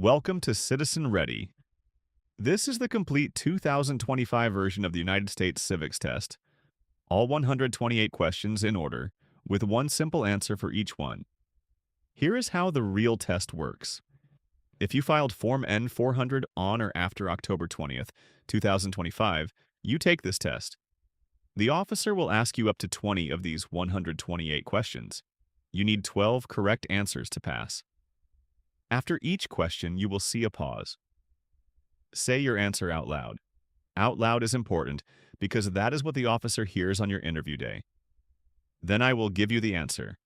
Welcome to Citizen Ready. This is the complete 2025 version of the United States Civics test, all 128 questions in order, with one simple answer for each one. Here is how the real test works. If you filed Form N-400 on or after October 20th, 2025, you take this test. The officer will ask you up to 20 of these 128 questions. You need 12 correct answers to pass. After each question, you will see a pause. Say your answer out loud. Out loud is important because that is what the officer hears on your interview day. Then I will give you the answer.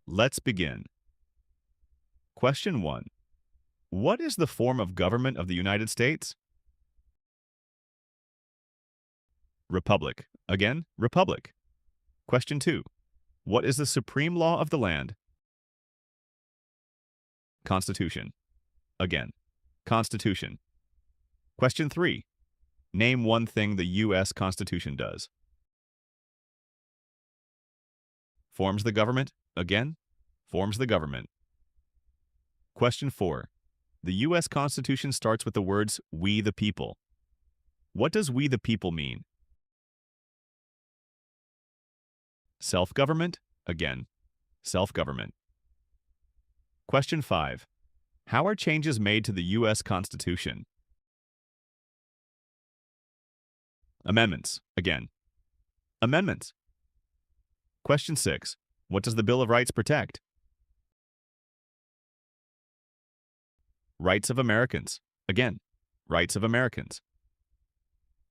Let's begin. Question 1. What is the form of government of the United States? Republic. Again, republic. Question 2. What is the supreme law of the land? Constitution. Again, Constitution. Question 3. Name one thing the U.S. Constitution does. Forms the government. Again, forms the government. Question 4. The U.S. Constitution starts with the words, "We the people." What does "we the people" mean? Self-government. Again, self-government. Question 5. How are changes made to the U.S. Constitution? Amendments. Again, amendments. Question 6. What does the Bill of Rights protect? Rights of Americans. Again, rights of Americans.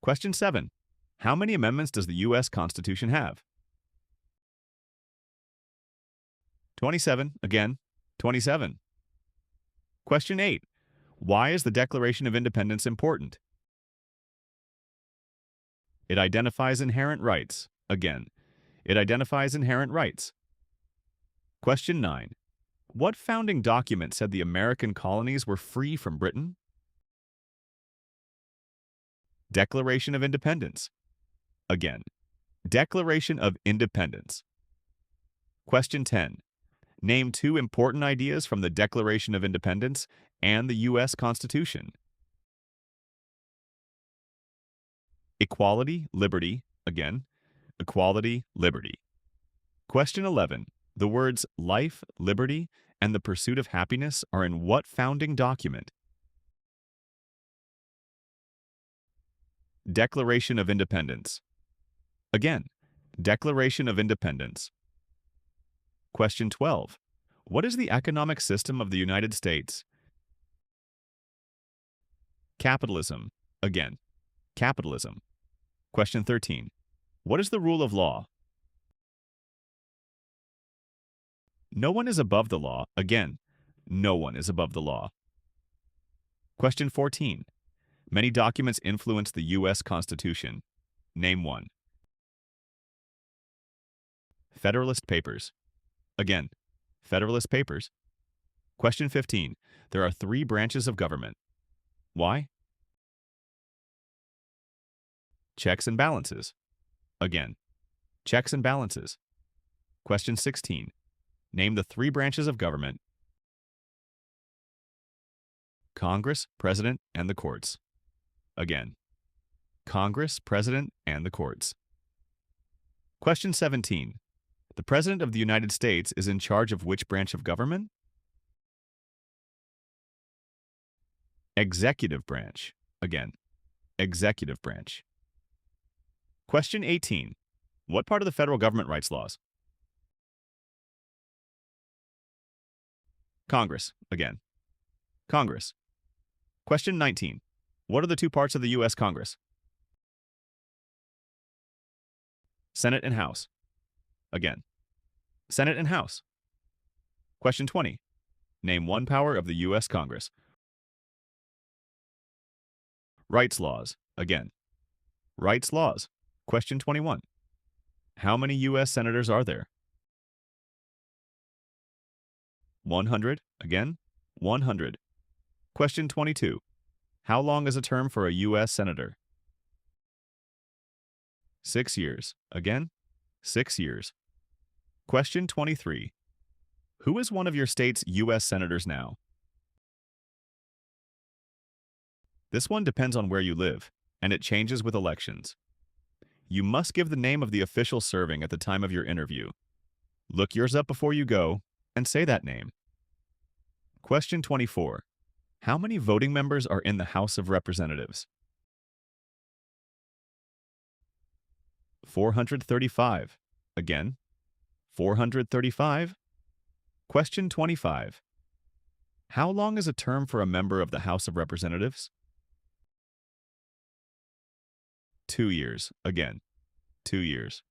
Question 7. How many amendments does the U.S. Constitution have? 27. Again, 27. Question 8. Why is the Declaration of Independence important? It identifies inherent rights. Again, it identifies inherent rights. Question 9. What founding document said the American colonies were free from Britain? Declaration of Independence. Again, Declaration of Independence. Question 10. Name two important ideas from the Declaration of Independence and the U.S. Constitution. Equality, liberty. Again, equality, liberty. Question 11. The words life, liberty, and the pursuit of happiness are in what founding document? Declaration of Independence. Again, Declaration of Independence. Question 12. What is the economic system of the United States? Capitalism. Again, capitalism. Question 13. What is the rule of law? No one is above the law. Again, no one is above the law. Question 14. Many documents influence the U.S. Constitution. Name one. Federalist Papers. Again, Federalist Papers. Question 15. There are three branches of government. Why? Checks and balances. Again, checks and balances. Question 16. Name the three branches of government. Congress, President, and the courts. Again, Congress, President, and the courts. Question 17. The President of the United States is in charge of which branch of government? Executive branch. Again, executive branch. Question 18. What part of the federal government writes laws? Congress. Again, Congress. Question 19. What are the two parts of the U.S. Congress? Senate and House. Again, Senate and House. Question 20. Name one power of the U.S. Congress. Rights laws. Again, rights laws. Question 21. How many U.S. senators are there? 100. Again, 100. Question 22. How long is a term for a U.S. senator? 6 years. Again, 6 years. Question 23. Who is one of your state's U.S. senators now? This one depends on where you live, and it changes with elections. You must give the name of the official serving at the time of your interview. Look yours up before you go, and say that name. Question 24. How many voting members are in the House of Representatives? 435. Again, 435. Question 25. How long is a term for a member of the House of Representatives? 2 years. Again, 2 years.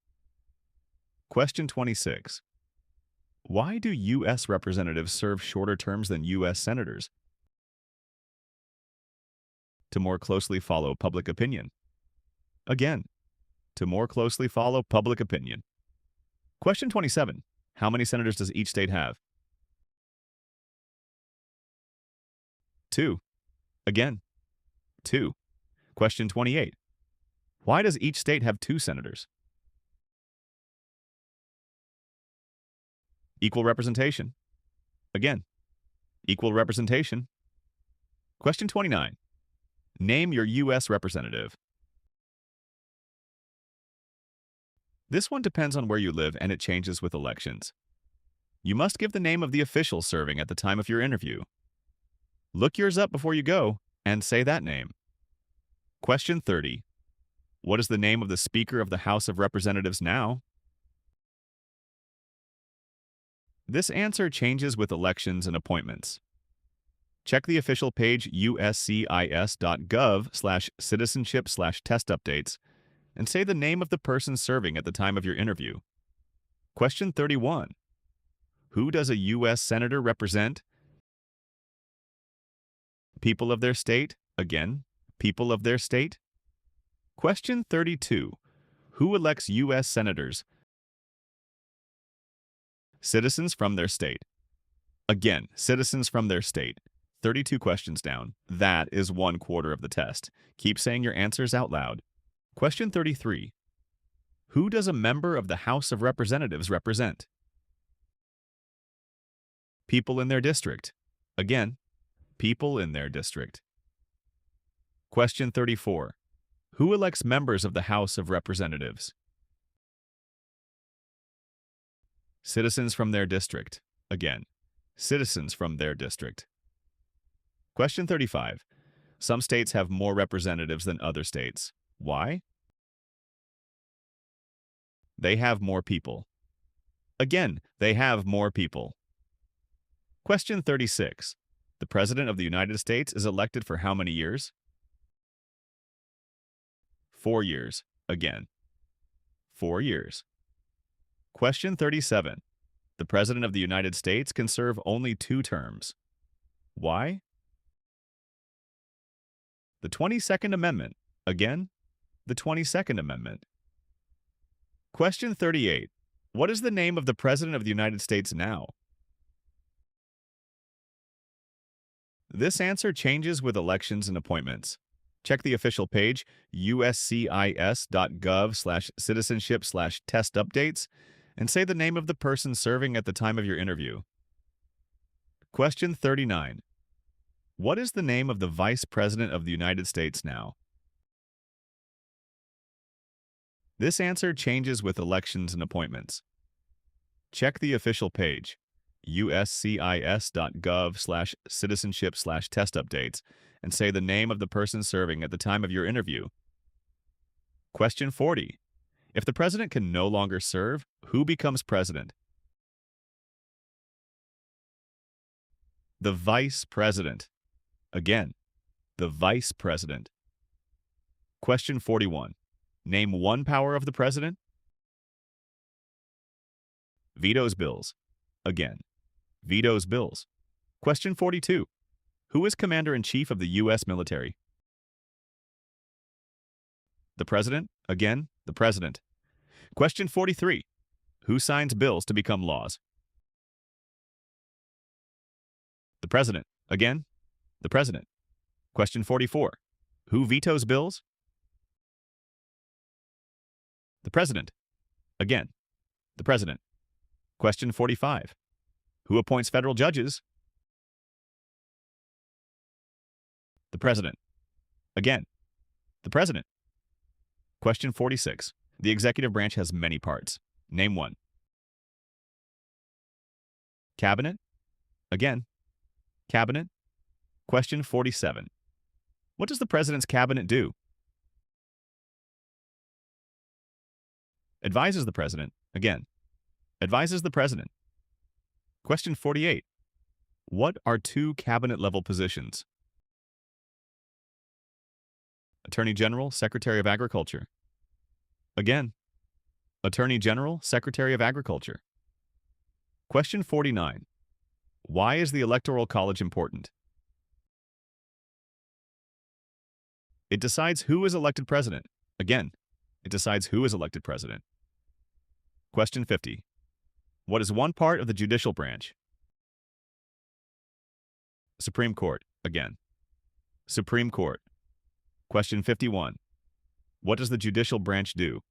Question 26. Why do U.S. representatives serve shorter terms than U.S. senators? To more closely follow public opinion. Again, to more closely follow public opinion. Question 27. How many senators does each state have? 2. Again, 2. Question 28. Why does each state have 2 senators? Equal representation. Again, equal representation. Question 29. Name your U.S. representative. This one depends on where you live and it changes with elections. You must give the name of the official serving at the time of your interview. Look yours up before you go and say that name. Question 30. What is the name of the Speaker of the House of Representatives now? This answer changes with elections and appointments. Check the official page uscis.gov/citizenship/test updates and say the name of the person serving at the time of your interview. Question 31. Who does a U.S. Senator represent? People of their state. Again, people of their state. Question 32. Who elects U.S. Senators? Citizens from their state. Again, citizens from their state. 32 questions down. That is 1/4 of the test. Keep saying your answers out loud. Question 33. Who does a member of the House of Representatives represent? People in their district. Again, people in their district. Question 34. Who elects members of the House of Representatives? Citizens from their district. Again, citizens from their district. Question 35. Some states have more representatives than other states. Why? They have more people. Again, they have more people. Question 36. The President of the United States is elected for how many years? 4 years. Again, 4 years. Question 37. The President of the United States can serve only 2 terms. Why? The 22nd Amendment. Again, the 22nd Amendment. Question 38. What is the name of the President of the United States now? This answer changes with elections and appointments. Check the official page, uscis.gov/citizenship/test updates, and say the name of the person serving at the time of your interview. Question 39. What is the name of the Vice President of the United States now? This answer changes with elections and appointments. Check the official page, uscis.gov/citizenship/test updates, and say the name of the person serving at the time of your interview. Question 40. If the president can no longer serve, who becomes president? The vice president. Again, the vice president. Question 41. Name one power of the president. Vetoes bills. Again, vetoes bills. Question 42. Who is Commander-in-Chief of the U.S. military? The President. Again, the President. Question 43. Who signs bills to become laws? The President. Again, the President. Question 44. Who vetoes bills? The President. Again, the President. Question 45. Who appoints federal judges? The President. Again, the President. Question 46. The executive branch has many parts. Name one. Cabinet. Again, Cabinet. Question 47. What does the President's Cabinet do? Advises the President. Again, advises the President. Question 48. What are two cabinet-level positions? Attorney General, Secretary of Agriculture. Again, Attorney General, Secretary of Agriculture. Question 49. Why is the Electoral College important? It decides who is elected president. Again, it decides who is elected president. Question 50. What is one part of the judicial branch? Supreme Court. Again, Supreme Court. Question 51. What does the judicial branch do?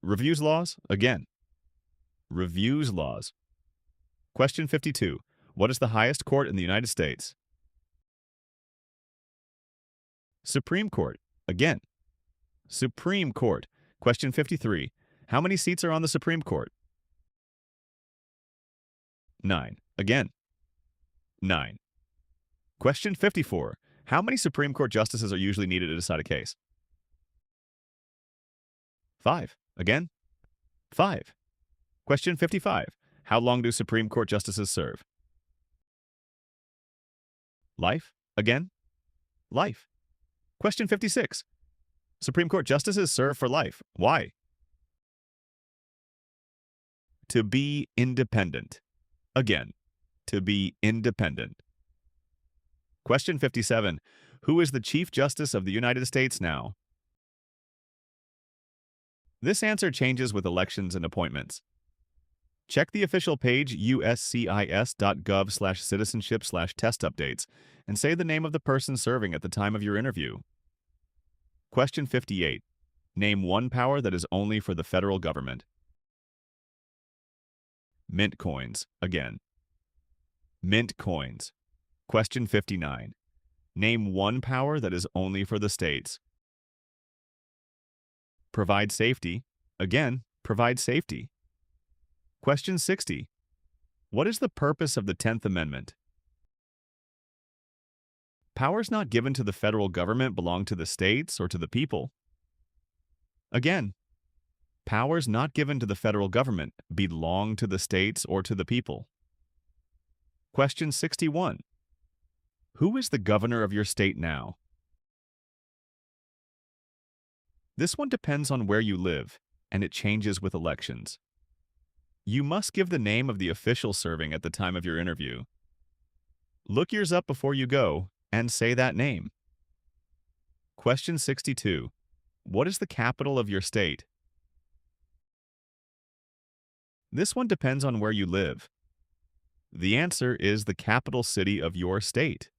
Reviews laws. Again, reviews laws. Question 52. What is the highest court in the United States? Supreme Court. Again, Supreme Court. Question 53. How many seats are on the Supreme Court? 9. Again, 9. Question 54. How many Supreme Court justices are usually needed to decide a case? 5. Again, 5. Question 55. How long do Supreme Court justices serve? Life. Again, life. Question 56. Supreme Court justices serve for life. Why? To be independent. Again, to be independent. Question 57. Who is the Chief Justice of the United States now? This answer changes with elections and appointments. Check the official page uscis.gov/citizenship/test updates and say the name of the person serving at the time of your interview. Question 58. Name one power that is only for the federal government. Mint coins. Again, mint coins. Question 59. Name one power that is only for the states. Provide safety. Again, provide safety. Question 60. What is the purpose of the 10th Amendment? Powers not given to the federal government belong to the states or to the people. Again, powers not given to the federal government belong to the states or to the people. Question 61. Who is the governor of your state now? This one depends on where you live, and it changes with elections. You must give the name of the official serving at the time of your interview. Look yours up before you go and say that name. Question 62. What is the capital of your state? This one depends on where you live. The answer is the capital city of your state.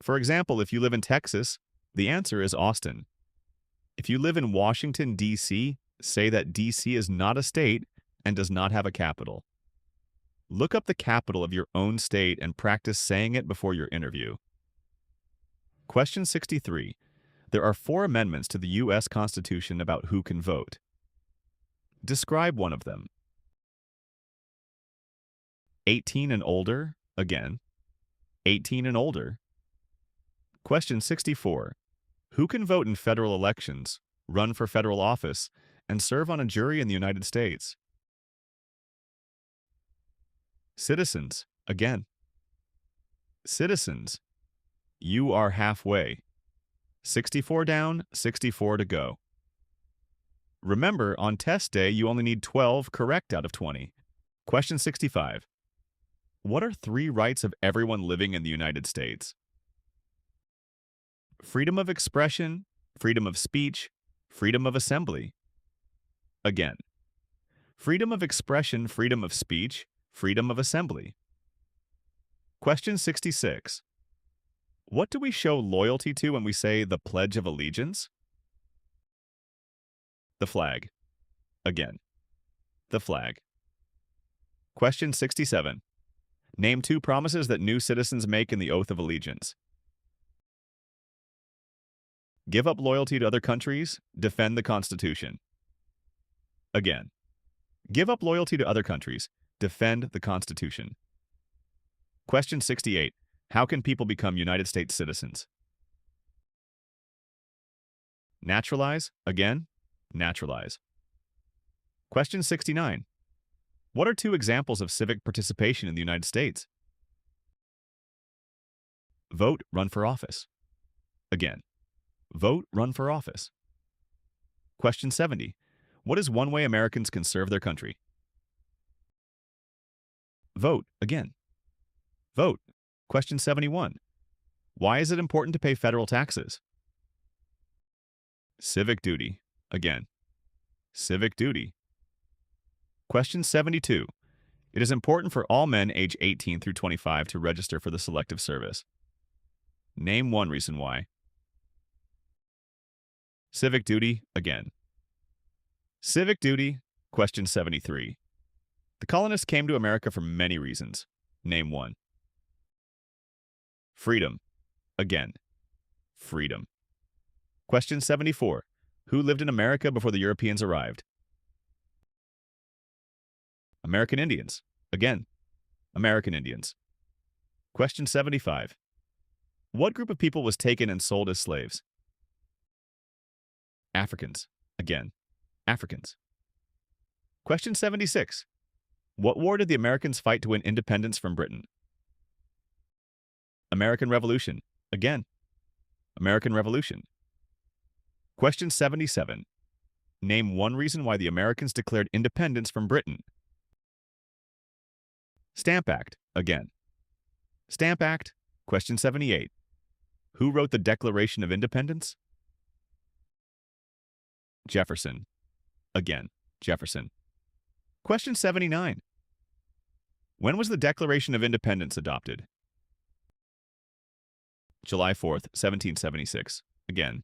For example, if you live in Texas, the answer is Austin. If you live in Washington, D.C., say that D.C. is not a state and does not have a capital. Look up the capital of your own state and practice saying it before your interview. Question 63. There are 4 amendments to the U.S. Constitution about who can vote. Describe one of them. 18 and older. Again, 18 and older. Question 64. Who can vote in federal elections, run for federal office, and serve on a jury in the United States? Citizens. Again, citizens. You are halfway. 64 down, 64 to go. Remember, on test day, you only need 12 correct out of 20. Question 65. What are 3 rights of everyone living in the United States? Freedom of expression, freedom of speech, freedom of assembly. Again, freedom of expression, freedom of speech, freedom of assembly. Question 66. What do we show loyalty to when we say the Pledge of Allegiance? The flag. Again, the flag. Question 67. Name 2 promises that new citizens make in the Oath of Allegiance. Give up loyalty to other countries, defend the Constitution. Again, give up loyalty to other countries, defend the Constitution. Question 68. How can people become United States citizens? Naturalize, again, naturalize. Question 69. What are two examples of civic participation in the United States? Vote, run for office. Again, vote, run for office. Question 70. What is one way Americans can serve their country? Vote, again. Vote. Question 71. Why is it important to pay federal taxes? Civic duty. Again, civic duty. Question 72. It is important for all men age 18 through 25 to register for the Selective Service. Name one reason why. Civic duty, again. Civic duty. Question 73. The colonists came to America for many reasons. Name one. Freedom. Again, freedom. Question 74. Who lived in America before the Europeans arrived? American Indians. Again, American Indians. Question 75. What group of people was taken and sold as slaves? Africans. Again, Africans. Question 76. What war did the Americans fight to win independence from Britain? American Revolution. Again, American Revolution. Question 77. Name one reason why the Americans declared independence from Britain. Stamp Act. Again, Stamp Act. Question 78. Who wrote the Declaration of Independence? Jefferson. Again, Jefferson. Question 79. When was the Declaration of Independence adopted? July 4th, 1776. Again,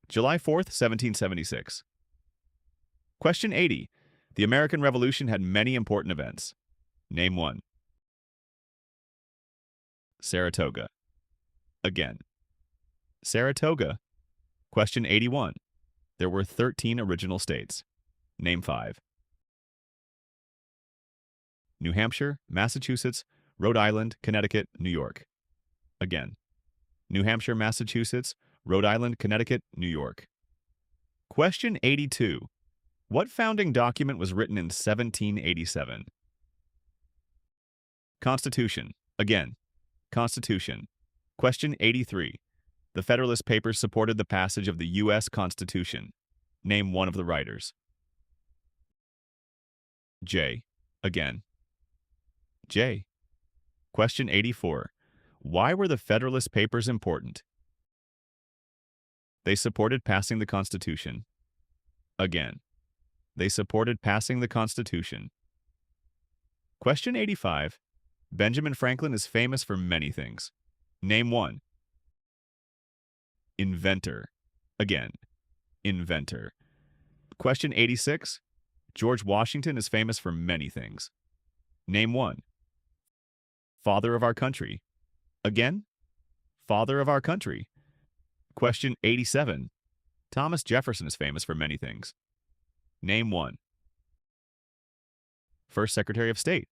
July 4th, 1776. Question 80. The American Revolution had many important events. Name one. Saratoga. Again, Saratoga. Question 81. There were 13 original states. Name five. New Hampshire, Massachusetts, Rhode Island, Connecticut, New York. Again, New Hampshire, Massachusetts, Rhode Island, Connecticut, New York. Question 82. What founding document was written in 1787? Constitution. Again, Constitution. Question 83. The Federalist Papers supported the passage of the U.S. Constitution. Name one of the writers. J. Again, J. Question 84. Why were the Federalist Papers important? They supported passing the Constitution. Again, they supported passing the Constitution. Question 85. Benjamin Franklin is famous for many things. Name one. Inventor. Again, inventor. Question 86. George Washington is famous for many things. Name one. Father of our country. Again, father of our country. Question 87. Thomas Jefferson is famous for many things. Name one. First Secretary of State.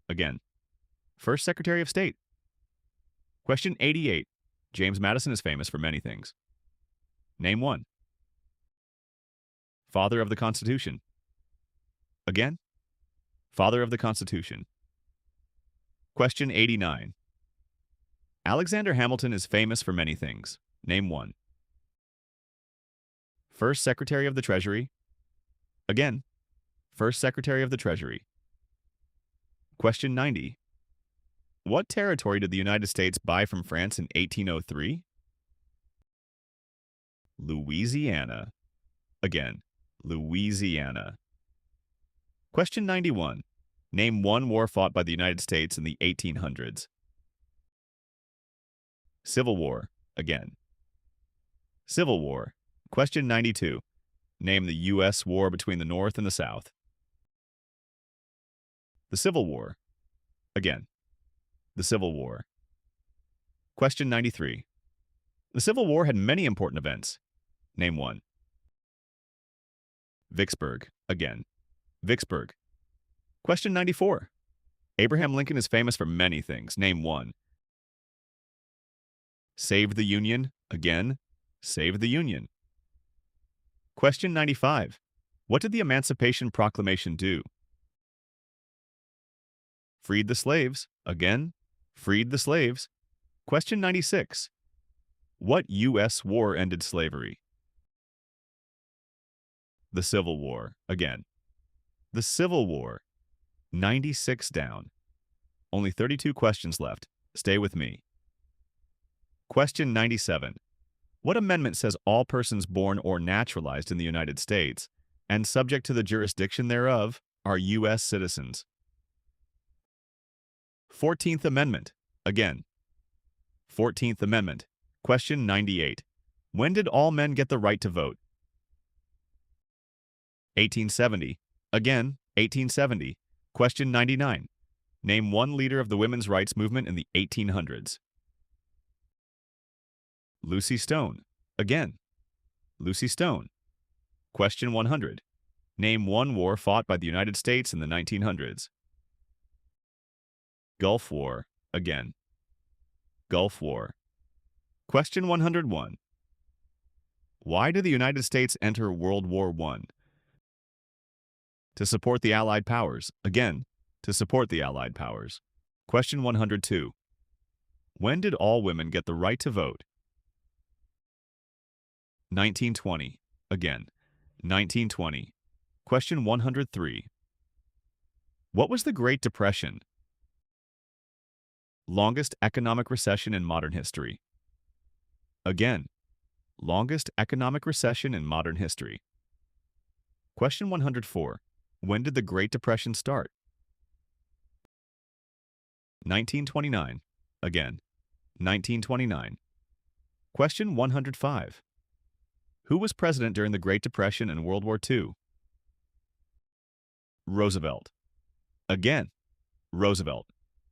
Again, First Secretary of State. Question 88. James Madison is famous for many things. Name one. Father of the Constitution. Again, Father of the Constitution. Question 89. Alexander Hamilton is famous for many things. Name one. First Secretary of the Treasury. Again, First Secretary of the Treasury. Question 90. What territory did the United States buy from France in 1803? Louisiana. Again, Louisiana. Question 91. Name one war fought by the United States in the 1800s. Civil War. Again, Civil War. Question 92. Name the U.S. war between the North and the South. The Civil War. Again, the Civil War. Question 93. The Civil War had many important events. Name one. Vicksburg. Again. Vicksburg. Question 94. Abraham Lincoln is famous for many things. Name one. Saved the Union. Again. Saved the Union. Question 95. What did the Emancipation Proclamation do? Freed the slaves. Again. Freed the slaves. Question 96. What U.S. war ended slavery? The Civil War. Again. The Civil War. 96 down. Only 32 questions left. Stay with me. Question 97. What amendment says all persons born or naturalized in the United States and subject to the jurisdiction thereof are U.S. citizens? 14th Amendment. Again. 14th Amendment. Question 98. When did all men get the right to vote? 1870. Again, 1870. Question 99. Name one leader of the women's rights movement in the 1800s. Lucy Stone. Again. Lucy Stone. Question 100. Name one war fought by the United States in the 1900s. Gulf War. Again. Gulf War. Question 101. Why did the United States enter World War I? To support the Allied powers. Again, to support the Allied powers. Question 102. When did all women get the right to vote? 1920. Again, 1920. Question 103. What was the Great Depression? Longest economic recession in modern history. Again, longest economic recession in modern history. Question 104. When did the Great Depression start? 1929. Again, 1929. Question 105. Who was president during the Great Depression and World War II? Roosevelt. Again, Roosevelt.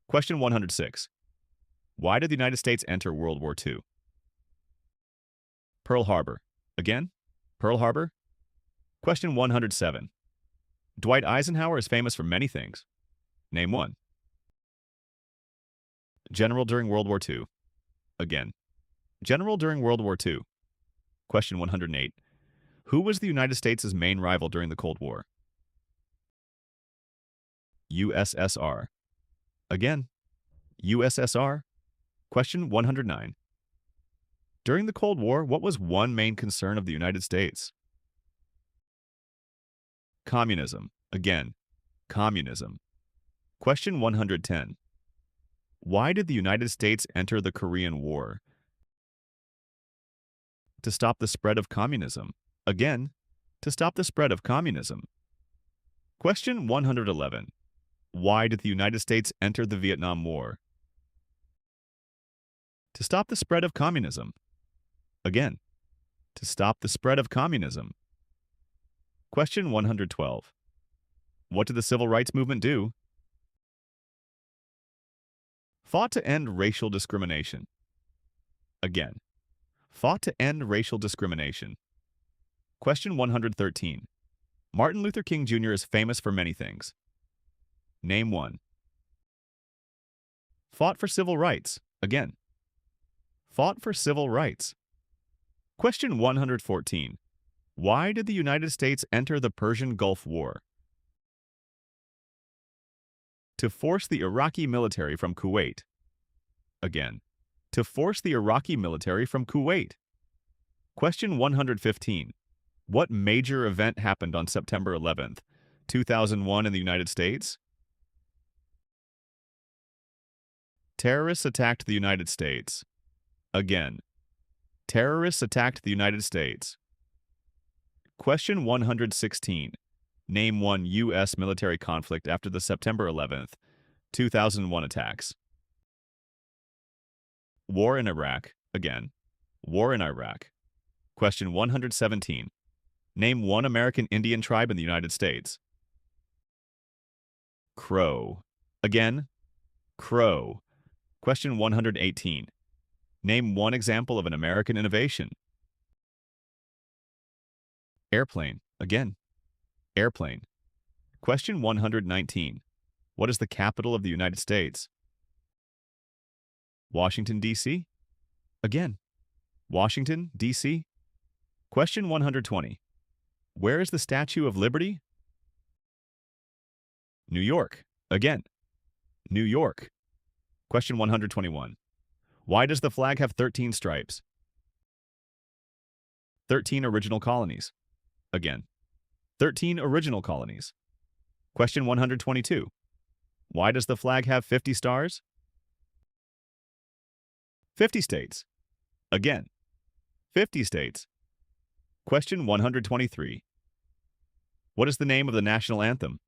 Question 106. Why did the United States enter World War II? Pearl Harbor. Again, Pearl Harbor. Question 107. Dwight Eisenhower is famous for many things. Name one. General during World War II. Again, general during World War II. Question 108. Who was the United States' main rival during the Cold War? USSR. Again, USSR. Question 109. During the Cold War, what was one main concern of the United States? Communism. Again, communism. Question 110. Why did the United States enter the Korean War? To stop the spread of communism. Again, to stop the spread of communism. Question 111. Why did the United States enter the Vietnam War? To stop the spread of communism. Again, to stop the spread of communism. Question 112. What did the Civil Rights Movement do? Fought to end racial discrimination. Again, fought to end racial discrimination. Question 113. Martin Luther King Jr. is famous for many things. Name one. Fought for civil rights. Again, fought for civil rights. Question 114. Why did the United States enter the Persian Gulf War? To force the Iraqi military from Kuwait. Again, to force the Iraqi military from Kuwait. Question 115. What major event happened on September 11th, 2001 in the United States? Terrorists attacked the United States. Again, terrorists attacked the United States. Question 116. Name one U.S. military conflict after the September 11th, 2001 attacks. War in Iraq. Again, war in Iraq. Question 117. Name one American Indian tribe in the United States. Crow. Again, Crow. Question 118. Name one example of an American innovation. Airplane. Again, airplane. Question 119. What is the capital of the United States? Washington, D.C.? Again, Washington, D.C.? Question 120. Where is the Statue of Liberty? New York. Again, New York. Question 121. Why does the flag have 13 stripes? 13 original colonies. Again, 13 original colonies. Question 122. Why does the flag have 50 stars? 50 states. Again, 50 states. Question 123. What is the name of the national anthem?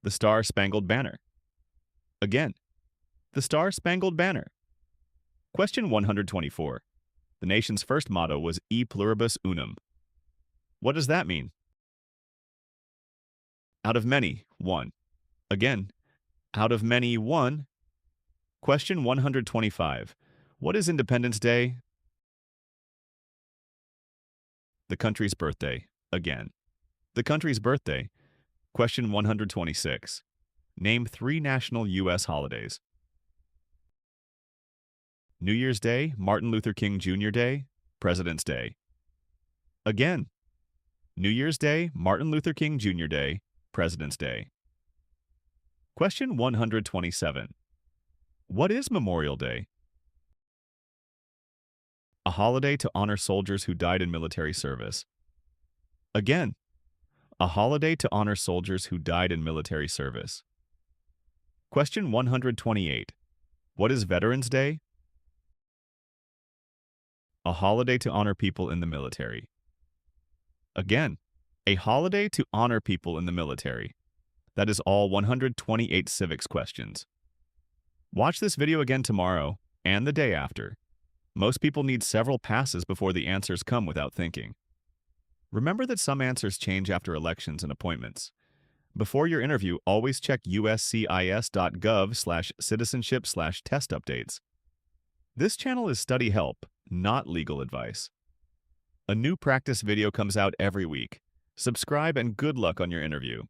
The Star-Spangled Banner. Again, the Star-Spangled Banner. Question 124. The nation's first motto was E pluribus unum. What does that mean? Out of many, one. Again, out of many, one. Question 125. What is Independence Day? The country's birthday. Again, the country's birthday. Question 126. Name 3 national U.S. holidays. New Year's Day, Martin Luther King Jr. Day, President's Day. Again, New Year's Day, Martin Luther King Jr. Day, President's Day. Question 127. What is Memorial Day? A holiday to honor soldiers who died in military service. Again, a holiday to honor soldiers who died in military service. Question 128. What is Veterans Day? A holiday to honor people in the military. Again, a holiday to honor people in the military. That is all 128 civics questions. Watch this video again tomorrow and the day after. Most people need several passes before the answers come without thinking. Remember that some answers change after elections and appointments. Before your interview, always check uscis.gov/citizenship/test updates. This channel is study help, not legal advice. A new practice video comes out every week. Subscribe and good luck on your interview.